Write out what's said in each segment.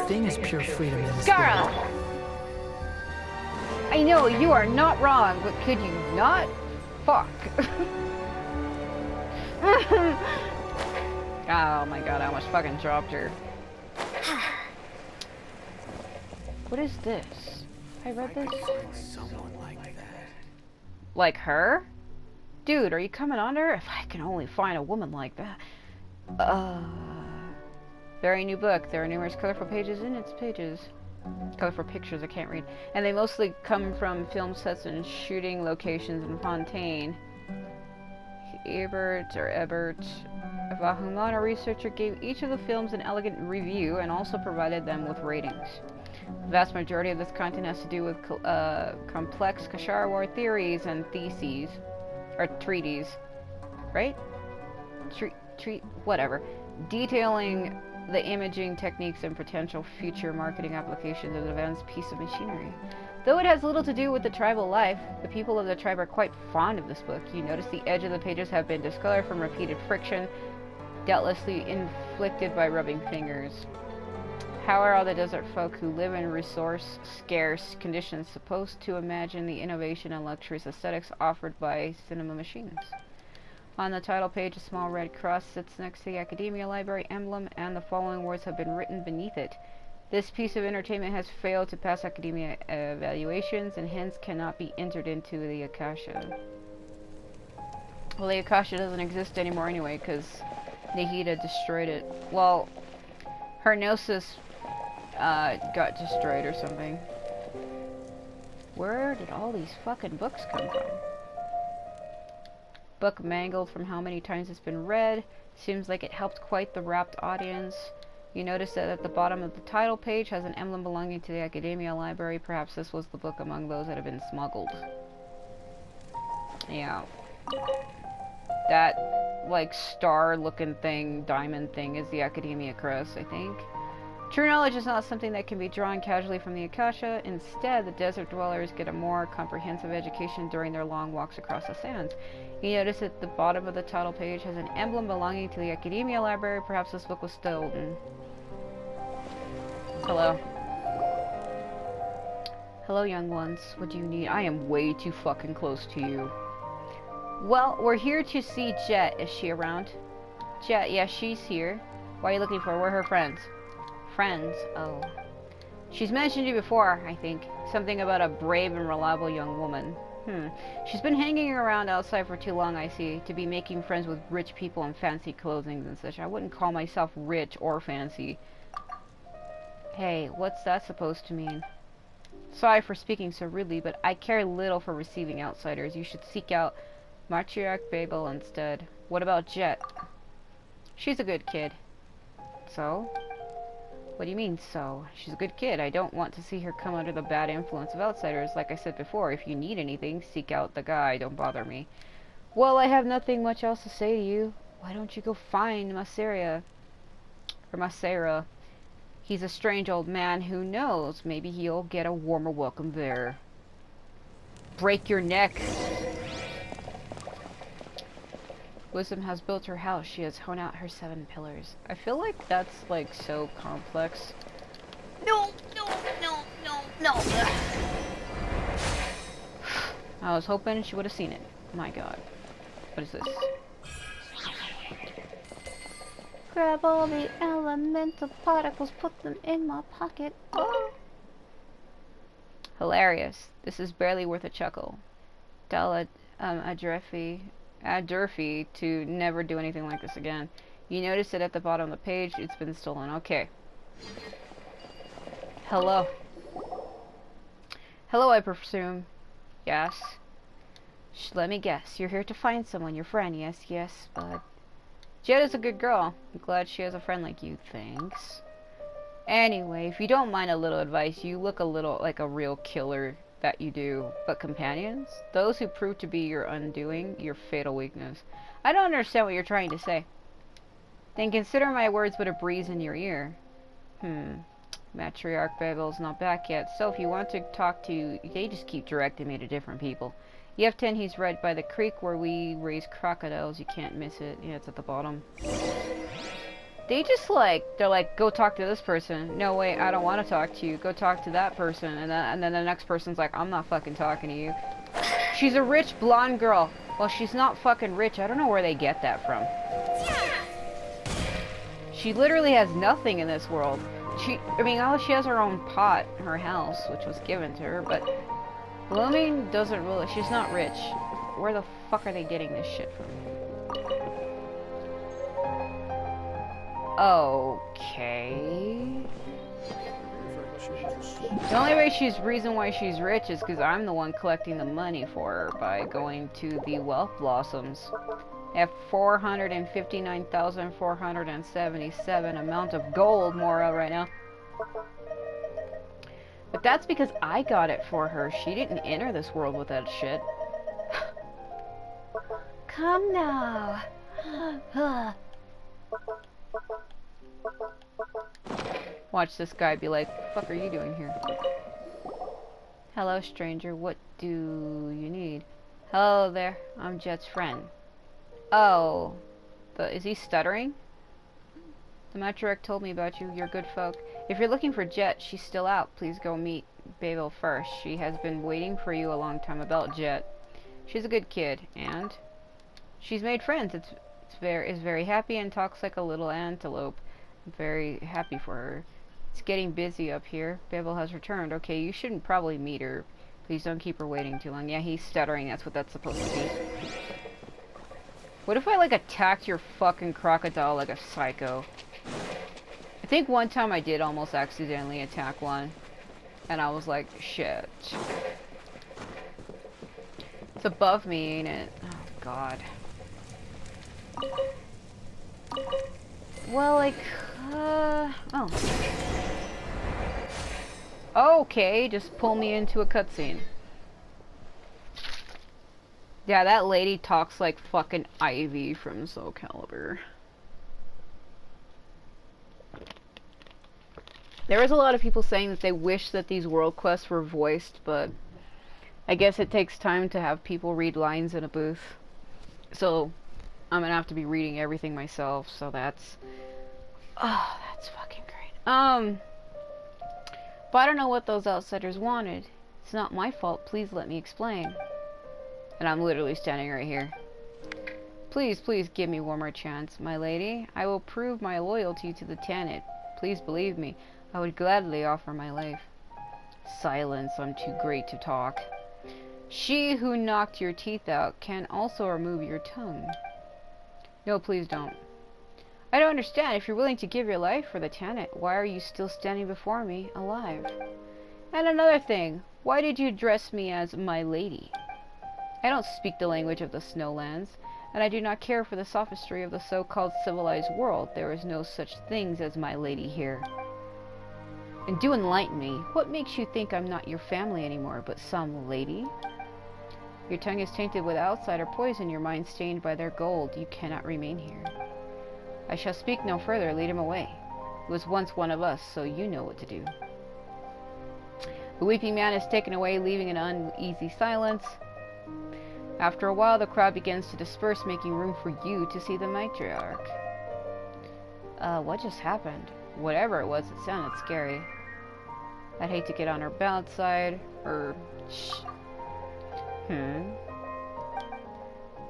thing as pure freedom in this Gara! world. I know you are not wrong, but could you not? Fuck. Oh my god, I almost fucking dropped her. What is this? I read this? Someone like that. Like her? Dude, are you coming on her? If I can only find a woman like that. Very new book. There are numerous colorful pages in its pages. Colorful pictures I can't read. And they mostly come from film sets and shooting locations in Fontaine. Ebert, a Humana researcher, gave each of the films an elegant review and also provided them with ratings. The vast majority of this content has to do with complex Kashara War theories and theses. Or treaties. Right? Whatever. Detailing the imaging techniques and potential future marketing applications of the advanced piece of machinery. Though it has little to do with the tribal life, the people of the tribe are quite fond of this book. You notice the edge of the pages have been discolored from repeated friction, doubtlessly inflicted by rubbing fingers. How are all the desert folk who live in resource-scarce conditions supposed to imagine the innovation and luxurious aesthetics offered by cinema machines? On the title page, a small red cross sits next to the Academia Library emblem, and the following words have been written beneath it. This piece of entertainment has failed to pass Academia evaluations, and hence cannot be entered into the Akasha. Well, the Akasha doesn't exist anymore anyway, because Nahida destroyed it. Well, her Gnosis got destroyed or something. Where did all these fucking books come from? Book mangled from how many times it's been read. Seems like it helped quite the rapt audience. You notice that at the bottom of the title page has an emblem belonging to the Academia Library. Perhaps this was the book among those that have been smuggled. Yeah. That, like, star-looking thing, diamond thing, is the Academia Crest, I think. True knowledge is not something that can be drawn casually from the Akasha. Instead, the desert dwellers get a more comprehensive education during their long walks across the sands. You notice at the bottom of the title page has an emblem belonging to the Academia Library. Perhaps this book was stolen. Hello. Hello, young ones. What do you need? I am way too fucking close to you. Well, we're here to see Jet. Is she around? Jet, yeah, she's here. Why are you looking for her? We're her friends. Friends? Oh. She's mentioned you before, I think. Something about a brave and reliable young woman. She's been hanging around outside for too long, I see, to be making friends with rich people in fancy clothing and such. I wouldn't call myself rich or fancy. Hey, what's that supposed to mean? Sorry for speaking so rudely, but I care little for receiving outsiders. You should seek out Matriarch Babel instead. What about Jet? She's a good kid. So? What do you mean, so? She's a good kid. I don't want to see her come under the bad influence of outsiders. Like I said before, if you need anything, seek out the guy. Don't bother me. Well, I have nothing much else to say to you. Why don't you go find Masera? Or Masera. He's a strange old man. Who knows? Maybe he'll get a warmer welcome there. Break your neck. Wisdom has built her house. She has hewn out her 7 pillars. I feel like that's, like, so complex. No! I was hoping she would have seen it. My god. What is this? Grab all the elemental particles, put them in my pocket. Oh! Hilarious. This is barely worth a chuckle. Dala Durfee to never do anything like this again. You notice it at the bottom of the page. It's been stolen. Okay. Hello. Hello, I presume. Yes. Let me guess. You're here to find someone. Your friend. Yes, but... Jet is a good girl. I'm glad she has a friend like you. Thanks. Anyway, if you don't mind a little advice, you look a little like a real killer. That you do, but companions? Those who prove to be your undoing, your fatal weakness. I don't understand what you're trying to say. Then consider my words but a breeze in your ear. Matriarch Babel's not back yet, so if you want to talk to, they just keep directing me to different people. EF10, he's right by the creek where we raise crocodiles. You can't miss it. Yeah, it's at the bottom. They just like, they're like, go talk to this person. No, wait, I don't want to talk to you. Go talk to that person. And then the next person's like, I'm not fucking talking to you. She's a rich blonde girl. Well, she's not fucking rich. I don't know where they get that from. She literally has nothing in this world. I mean, she has her own pot in her house, which was given to her, but Blooming doesn't really, she's not rich. Where the fuck are they getting this shit from? Okay. The only reason why she's rich is because I'm the one collecting the money for her by going to the Wealth Blossoms. I have 459,477 amount of gold more of right now. But that's because I got it for her. She didn't enter this world with that shit. Come now. Watch this guy be like, what the fuck are you doing here? Hello, stranger. What do you need? Hello there. I'm Jet's friend. Oh. Is he stuttering? The matriarch told me about you. You're good folk. If you're looking for Jet, she's still out. Please go meet Babel first. She has been waiting for you a long time about Jet. She's a good kid, and she's made friends. Is very happy and talks like a little antelope. I'm very happy for her. It's getting busy up here. Babel has returned. Okay, you shouldn't probably meet her. Please don't keep her waiting too long. Yeah, he's stuttering. That's what that's supposed to be. What if I, like, attacked your fucking crocodile like a psycho? I think one time I did almost accidentally attack one. And I was like, shit. It's above me, ain't it? Oh, God. Well, like, oh. Okay, just pull me into a cutscene. Yeah, that lady talks like fucking Ivy from Soul Calibur. There was a lot of people saying that they wish that these world quests were voiced, but I guess it takes time to have people read lines in a booth. So I'm gonna have to be reading everything myself, so that's... Oh, that's fucking great. But I don't know what those outsiders wanted. It's not my fault. Please let me explain. And I'm literally standing right here. Please, please give me one more chance, my lady. I will prove my loyalty to the Tanit. Please believe me. I would gladly offer my life. Silence, I'm too great to talk. She who knocked your teeth out can also remove your tongue. No, please don't. I don't understand. If you're willing to give your life for the Tanit, why are you still standing before me, alive? And another thing, why did you address me as my lady? I don't speak the language of the Snowlands, and I do not care for the sophistry of the so-called civilized world. There is no such things as my lady here. And do enlighten me. What makes you think I'm not your family anymore, but some lady? Your tongue is tainted with outsider poison, your mind stained by their gold. You cannot remain here. I shall speak no further. Lead him away. He was once one of us, so you know what to do. The weeping man is taken away, leaving an uneasy silence. After a while, the crowd begins to disperse, making room for you to see the matriarch. What just happened? Whatever it was, it sounded scary. I'd hate to get on her bad side, or...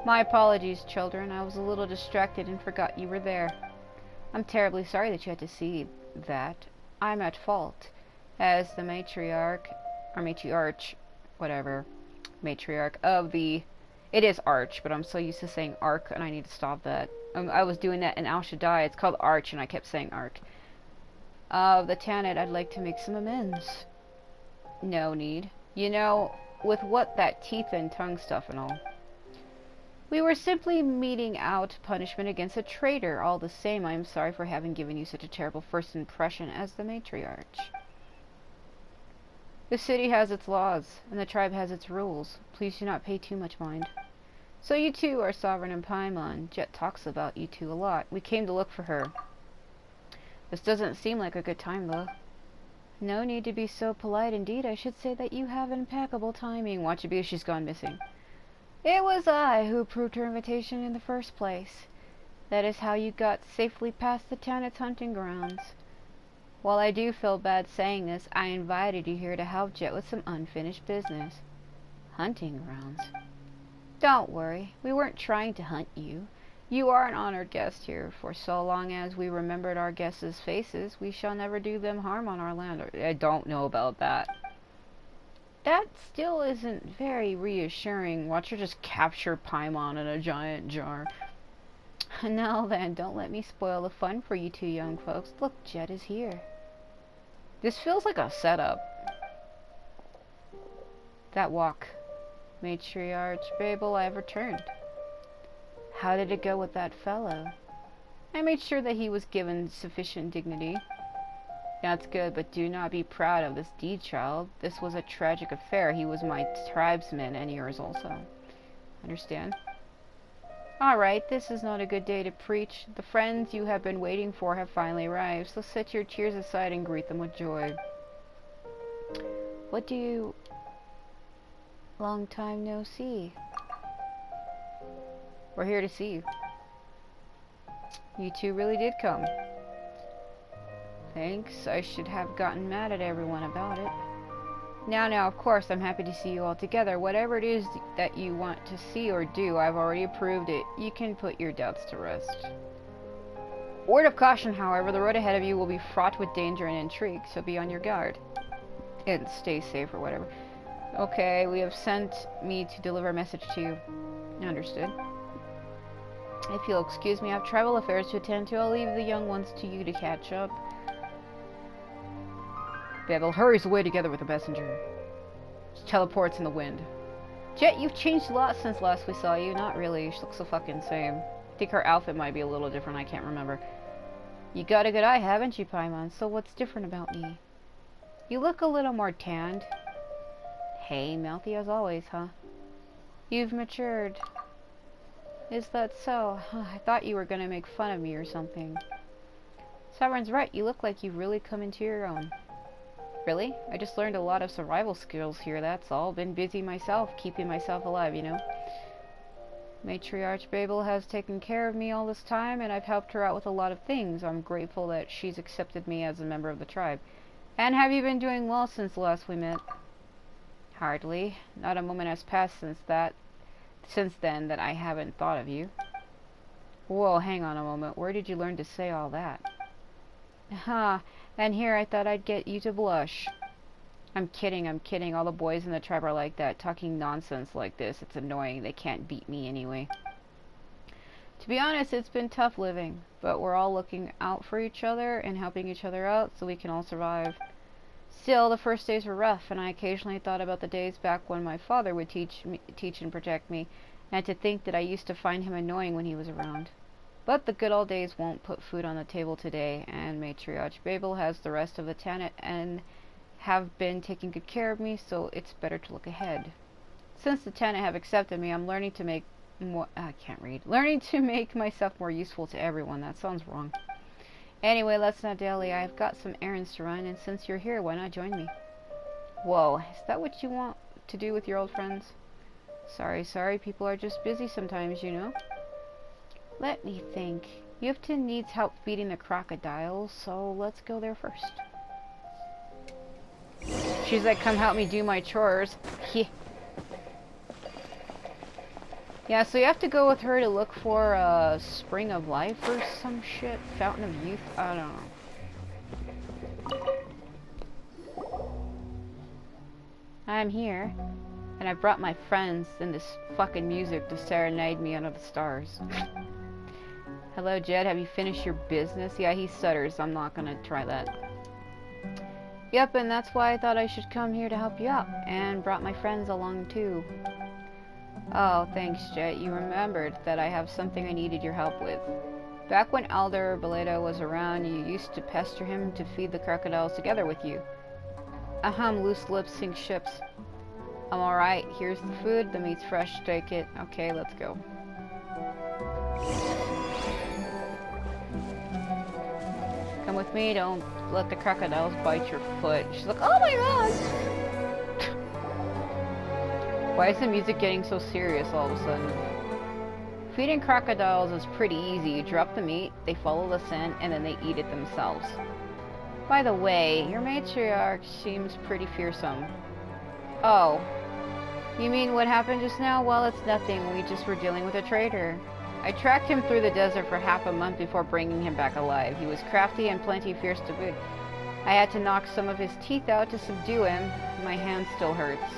My apologies, children. I was a little distracted and forgot you were there. I'm terribly sorry that you had to see that. I'm at fault. As the matriarch, or matriarch, whatever, matriarch of the... It is Arch, but I'm so used to saying Arc, and I need to stop that. I was doing that in Al Shaddai. It's called Arch, and I kept saying Arc. The Tanit, I'd like to make some amends. No need. You know, with what that teeth and tongue stuff and all. We were simply meting out punishment against a traitor. All the same, I am sorry for having given you such a terrible first impression as the matriarch. The city has its laws, and the tribe has its rules. Please do not pay too much mind. So you two are sovereign in Paimon. Jet talks about you two a lot. We came to look for her. This doesn't seem like a good time, though. No need to be so polite. Indeed, I should say that you have impeccable timing. Watch it be if she's gone missing. It was I who approved her invitation in the first place. That is how you got safely past the Tanit's hunting grounds. While I do feel bad saying this, I invited you here to help Jet with some unfinished business. Hunting grounds? Don't worry, we weren't trying to hunt you. You are an honored guest here. For so long as we remembered our guests' faces, we shall never do them harm on our land. I don't know about that. That still isn't very reassuring. Watch her just capture Paimon in a giant jar. Now then, don't let me spoil the fun for you two young folks. Look, Jet is here. This feels like a setup. That walk. Matriarch Babel, I have returned. How did it go with that fellow? I made sure that he was given sufficient dignity. That's good, but do not be proud of this deed, child. This was a tragic affair. He was my tribesman and yours also. Understand? Alright, this is not a good day to preach. The friends you have been waiting for have finally arrived, so set your tears aside and greet them with joy. What do you... Long time no see. We're here to see you. You two really did come. Thanks. I should have gotten mad at everyone about it. Now, of course, I'm happy to see you all together. Whatever it is that you want to see or do, I've already approved it. You can put your doubts to rest. Word of caution, however, the road ahead of you will be fraught with danger and intrigue, so be on your guard. And stay safe or whatever. Okay, we have sent me to deliver a message to you. Understood. If you'll excuse me, I have tribal affairs to attend to. I'll leave the young ones to you to catch up. Babel hurries away together with the messenger. She teleports in the wind. Jet, you've changed a lot since last we saw you. Not really. She looks the fucking same. I think her outfit might be a little different. I can't remember. You got a good eye, haven't you, Paimon? So what's different about me? You look a little more tanned. Hey, mouthy as always, huh? You've matured. Is that so? I thought you were gonna make fun of me or something. Sovereign's right. You look like you've really come into your own. Really? I just learned a lot of survival skills here, that's all. Been busy myself, keeping myself alive, you know. Matriarch Babel has taken care of me all this time, and I've helped her out with a lot of things. I'm grateful that she's accepted me as a member of the tribe. And have you been doing well since last we met? Hardly. Not a moment has passed since then that I haven't thought of you. Whoa, hang on a moment. Where did you learn to say all that? And here I thought I'd get you to blush. I'm kidding. All the boys in the tribe are like that, talking nonsense like this. It's annoying. They can't beat me anyway. To be honest, it's been tough living, but we're all looking out for each other and helping each other out so we can all survive. Still, the first days were rough, and I occasionally thought about the days back when my father would teach and protect me, and to think that I used to find him annoying when he was around. But the good old days won't put food on the table today, and Matriarch Babel has the rest of the Tanit and have been taking good care of me, so it's better to look ahead. Since the Tanit have accepted me, I'm learning to make learning to make myself more useful to everyone. That sounds wrong. Anyway, let's not dally. I've got some errands to run, and since you're here, why not join me? Whoa, is that what you want to do with your old friends? Sorry, people are just busy sometimes, you know. Let me think. Yufton needs help feeding the crocodiles, so let's go there first. She's like, come help me do my chores. Yeah, so you have to go with her to look for a spring of life or some shit. Fountain of youth? I don't know. I'm here, and I brought my friends and this fucking music to serenade me under the stars. Hello, Jed. Have you finished your business? Yeah, he stutters. I'm not gonna try that. Yep, and that's why I thought I should come here to help you out, and brought my friends along too. Oh, thanks, Jet. You remembered that I have something I needed your help with. Back when Elder Beleda was around, you used to pester him to feed the crocodiles together with you. Loose lips sink ships. I'm alright. Here's the food. The meat's fresh. Take it. Okay, let's go. Come with me. Don't let the crocodiles bite your foot. She's like, oh my god! Why is the music getting so serious all of a sudden? Feeding crocodiles is pretty easy. You drop the meat, they follow the scent, and then they eat it themselves. By the way, your matriarch seems pretty fearsome. Oh. You mean what happened just now? Well, it's nothing. We just were dealing with a traitor. I tracked him through the desert for half a month before bringing him back alive. He was crafty and plenty fierce to boot. I had to knock some of his teeth out to subdue him. My hand still hurts.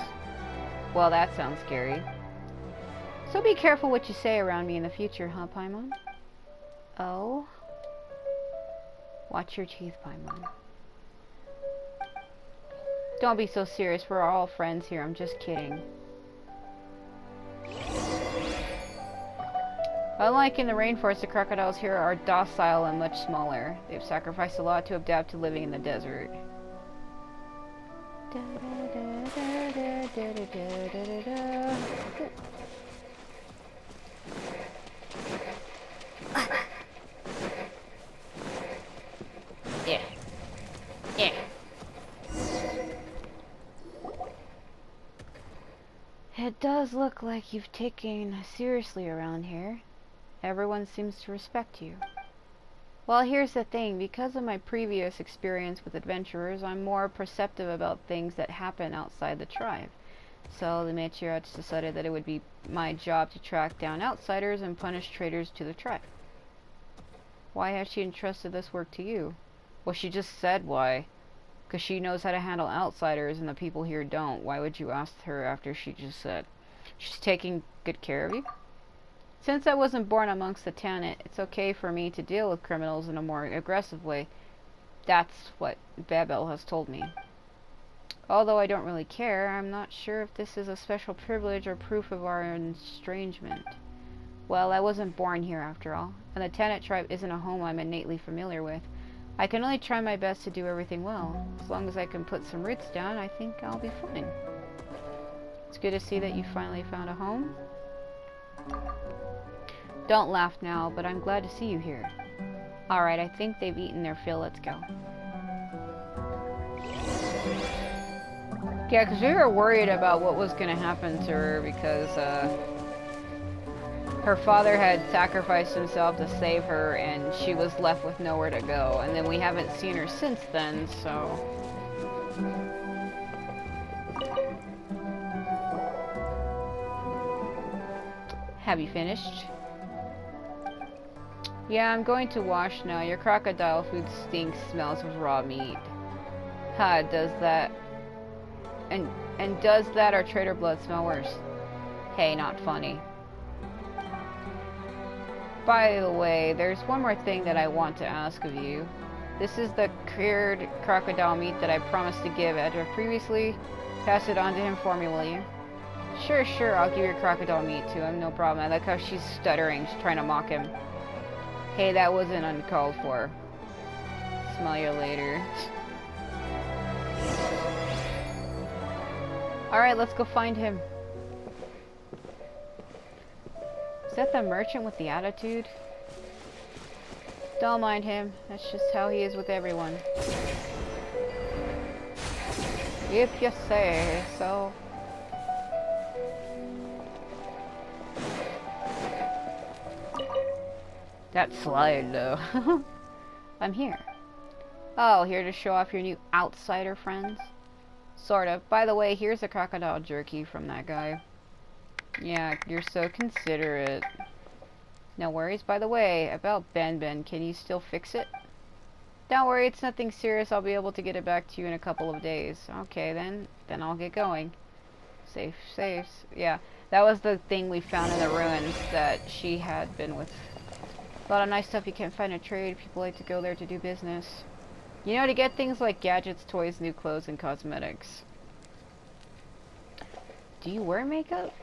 Well, that sounds scary. So be careful what you say around me in the future, huh, Paimon? Oh? Watch your teeth, Paimon. Don't be so serious. We're all friends here. I'm just kidding. Unlike in the rainforest, the crocodiles here are docile and much smaller. They've sacrificed a lot to adapt to living in the desert. Yeah. Yeah. It does look like you've taken seriously around here. Everyone seems to respect you. Well, here's the thing. Because of my previous experience with adventurers, I'm more perceptive about things that happen outside the tribe. So the matriarch decided that it would be my job to track down outsiders and punish traitors to the tribe. Why has she entrusted this work to you? Well, she just said why. Because she knows how to handle outsiders and the people here don't. Why would you ask her after she just said? She's taking good care of you? Since I wasn't born amongst the Tanit, it's okay for me to deal with criminals in a more aggressive way. That's what Babel has told me. Although I don't really care, I'm not sure if this is a special privilege or proof of our estrangement. Well, I wasn't born here after all, and the Tanit tribe isn't a home I'm innately familiar with. I can only try my best to do everything well. As long as I can put some roots down, I think I'll be fine. It's good to see that you finally found a home. Don't laugh now, but I'm glad to see you here. Alright, I think they've eaten their fill. Let's go. Yeah, because we were worried about what was going to happen to her because her father had sacrificed himself to save her and she was left with nowhere to go. And then we haven't seen her since then, so... Have you finished? Yeah, I'm going to wash now. Your crocodile food stinks, smells of raw meat. Ha, does that... And does that or traitor blood smell worse? Hey, not funny. By the way, there's one more thing that I want to ask of you. This is the cured crocodile meat that I promised to give Edra previously. Pass it on to him for me, will you? Sure, I'll give your crocodile meat to him, no problem. I like how she's stuttering, she's trying to mock him. Hey, that wasn't uncalled for. Smell you later. Alright, let's go find him. Is that the merchant with the attitude? Don't mind him. That's just how he is with everyone. If you say so. That slide, though. I'm here. Oh, here to show off your new outsider friends? Sort of. By the way, here's a crocodile jerky from that guy. Yeah, you're so considerate. No worries. By the way, about Ben, can you still fix it? Don't worry, it's nothing serious. I'll be able to get it back to you in a couple of days. Okay, then I'll get going. Safe. Yeah, that was the thing we found in the ruins that she had been with. A lot of nice stuff you can't find in trade. People like to go there to do business. You know, to get things like gadgets, toys, new clothes, and cosmetics. Do you wear makeup?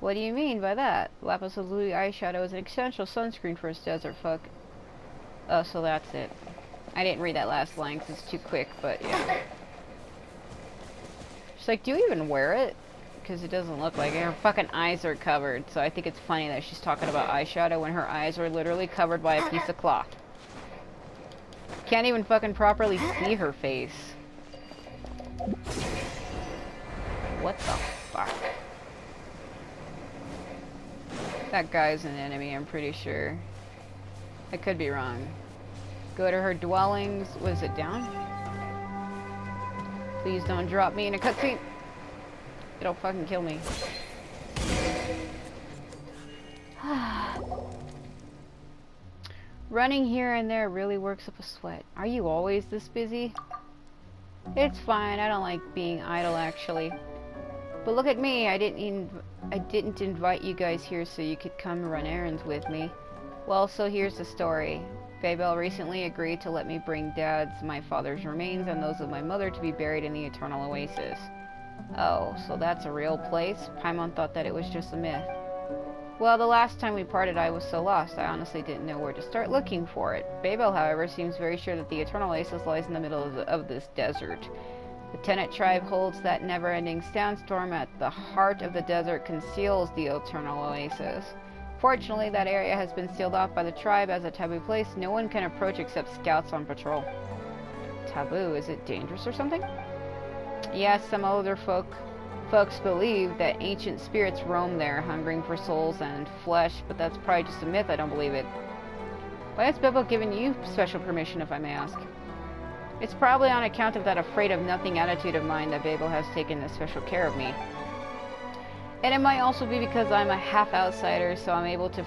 What do you mean by that? Lapis lazuli eyeshadow is an essential sunscreen for a desert fuck. Oh, so that's it. I didn't read that last line because it's too quick, but yeah. She's like, do you even wear it? Because it doesn't look like it. Her fucking eyes are covered, so I think it's funny that she's talking about eyeshadow when her eyes are literally covered by a piece of cloth. Can't even fucking properly see her face. What the fuck? That guy's an enemy, I'm pretty sure. I could be wrong. Go to her dwellings. Was it down? Please don't drop me in a cutscene. It'll fucking kill me. Running here and there really works up a sweat. Are you always this busy? It's fine. I don't like being idle, actually. But look at me. I didn't invite you guys here so you could come run errands with me. Well, so here's the story. Faybel recently agreed to let me bring my father's remains, and those of my mother to be buried in the Eternal Oasis. Oh, so that's a real place? Paimon thought that it was just a myth. Well, the last time we parted, I was so lost, I honestly didn't know where to start looking for it. Babel, however, seems very sure that the Eternal Oasis lies in the middle of this desert. The Tenet tribe holds that never-ending sandstorm at the heart of the desert conceals the Eternal Oasis. Fortunately, that area has been sealed off by the tribe as a taboo place. No one can approach except scouts on patrol. Taboo? Is it dangerous or something? Yes, some older folks believe that ancient spirits roam there, hungering for souls and flesh, but that's probably just a myth. I don't believe it. Why has Bebo given you special permission, if I may ask? It's probably on account of that afraid-of-nothing attitude of mine that Bebo has taken this special care of me. And it might also be because I'm a half-outsider, so I'm able to